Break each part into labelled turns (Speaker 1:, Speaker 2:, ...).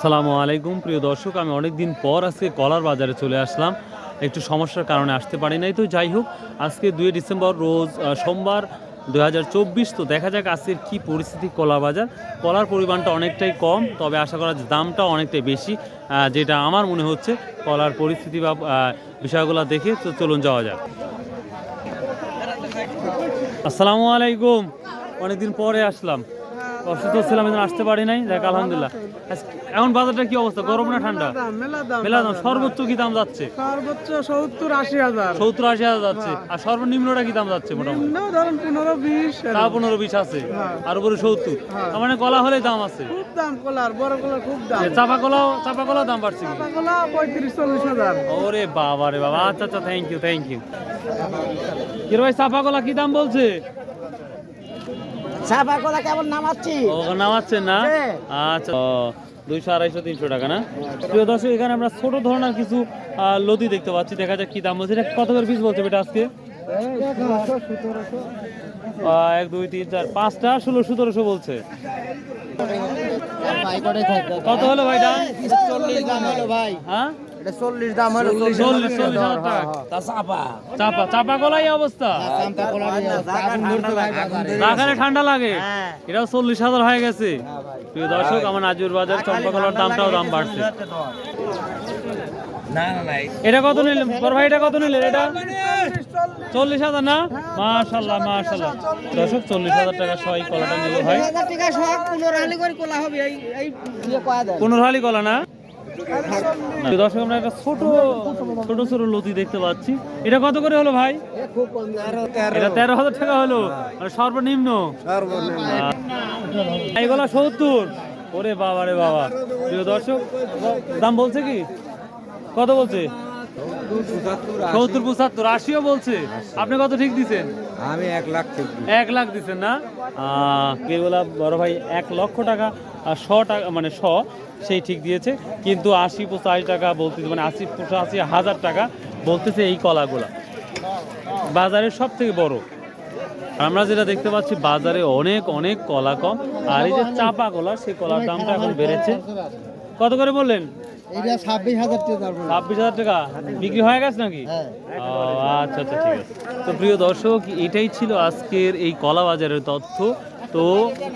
Speaker 1: আসসালামু আলাইকুম প্রিয় দর্শক, আমি অনেক দিন পর আজকে কলার বাজারে চলে আসলাম। একটু সমস্যার কারণে আসতে পারি নাই। তো যাই হোক, আজকে 2 ডিসেম্বর রোজ সোমবার 2024। তো দেখা যাক আজকের কি পরিস্থিতি কলার বাজার। কলার পরিমাণটা অনেকটাই কম, তবে আশা করা যায় দামটা অনেকটাই বেশি, যেটা আমার মনে হচ্ছে কলার পরিস্থিতি বা বিষয়গুলো দেখে। তো চলুন যাওয়া যাক। আসসালামু আলাইকুম, অনেকদিন পরে আসলাম। অসুস্থ ছিলাম, আসতে পারি নাই। দেখ আলহামদুলিল্লাহ। এখন বাজারটা কি অবস্থা, গরম না ঠান্ডা? মেলা দাম। সর্বোচ্চ কি দাম যাচ্ছে?
Speaker 2: সর্বোচ্চ 70-80 হাজার।
Speaker 1: 70-80 হাজার যাচ্ছে। আর সর্বনিম্নটা কি দাম যাচ্ছে? মোটামুটি
Speaker 2: ধরেন 15-20।
Speaker 1: তা 15-20 আছে, আর উপরে 70। তার মানে কলা হলে দাম আছে,
Speaker 2: খুব দাম কলার, বড় কলার খুব দাম।
Speaker 1: চাপা কলাও দাম বাড়ছে কি?
Speaker 2: চাপা কলা 35-40 হাজার।
Speaker 1: ওরে বাবা রে বাবা। আচ্ছা আচ্ছা, থ্যাংক ইউ। কি রে ভাই, চাপা কলা কি দাম বলছে?
Speaker 2: চাপা কলা কেমন নামাচ্ছি?
Speaker 1: ও নামাচ্ছেন না? আচ্ছা, 200, 250, 300 টাকা না? প্রিয় দর্শক, এখানে আমরা ছোট ধরনের কিছু লতি দেখতে পাচ্ছি। দেখা যাক কি দাম বলছে। এটা কত করে পিস বলছে এটা আজকে? 1, 2, 3, 4, 5টা 1600-1700 বলছে। কত হলো ভাই দাম?
Speaker 2: 40 দাম হলো ভাই।
Speaker 1: হ্যাঁ,
Speaker 2: এটা 40 দাম হলো।
Speaker 1: 40,000 টাকা। চাপা কলাই অবস্থা। রাখালে ঠান্ডা লাগে। এটাও 40,000 হয়ে গেছে। প্রিয় দর্শক, আমার নাজির বাজার চম্পা কলার দাম বাড়ছে। এটা কত নিলেন বড় ভাই? এটা কত নিলেন? এটা 40,000 না? মাশাআল্লাহ মাশাআল্লাহ। দর্শক, 40,000 টাকা সবাই কলাটা নিল ভাই।
Speaker 2: 40,000 টাকা সব 15 হালি করে কলা হবে। এই
Speaker 1: 15 হালি কলা না? দর্শক, আমরা একটা ছোট লতি দেখতে পাচ্ছি। এটা কত করে হলো ভাই? এটা 13,000 টাকা হলো, মানে সর্বনিম্ন। এইগুলা 70। ওরে বাবা রে বাবা। প্রিয় দর্শক, দাম বলছে কি? কত বলছে? 70, 75, 80ও বলছে। আপনি কত ঠিক দিচ্ছেন?
Speaker 2: আমি 1 লাখ ঠিক।
Speaker 1: 1 লাখ দিচ্ছেন না? এগুলা বড় ভাই 1 লক্ষ টাকা আর 100 টাকা, মানে 100 সেই ঠিক দিয়েছে। কিন্তু 80-85 টাকা বলতেছে, মানে 80-85 হাজার টাকা বলতেছে এই কলাগুলা। বাজারের সব থেকে বড়। আমরা যেটা দেখতে পাচ্ছি, বাজারে অনেক কলা কম। আর এই যে চাপা কলা, সেই কলার দামটা এখন বেড়েছে। কত করে বললেন?
Speaker 2: এটা 26,000 টাকা।
Speaker 1: 26,000 টাকা বিক্রি হয়ে গেছে নাকি? আচ্ছা আচ্ছা, ঠিক আছে। তো প্রিয় দর্শক, এটাই ছিল আজকের এই কলা বাজারের তথ্য। তো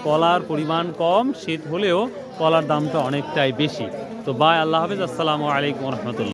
Speaker 1: কলার পরিমাণ কম, শীত হলেও কলার দামটা অনেকটাই বেশি। তো বাই, আল্লাহ হাফেজ, আসসালামু আলাইকুম রহমতুল্লাহ।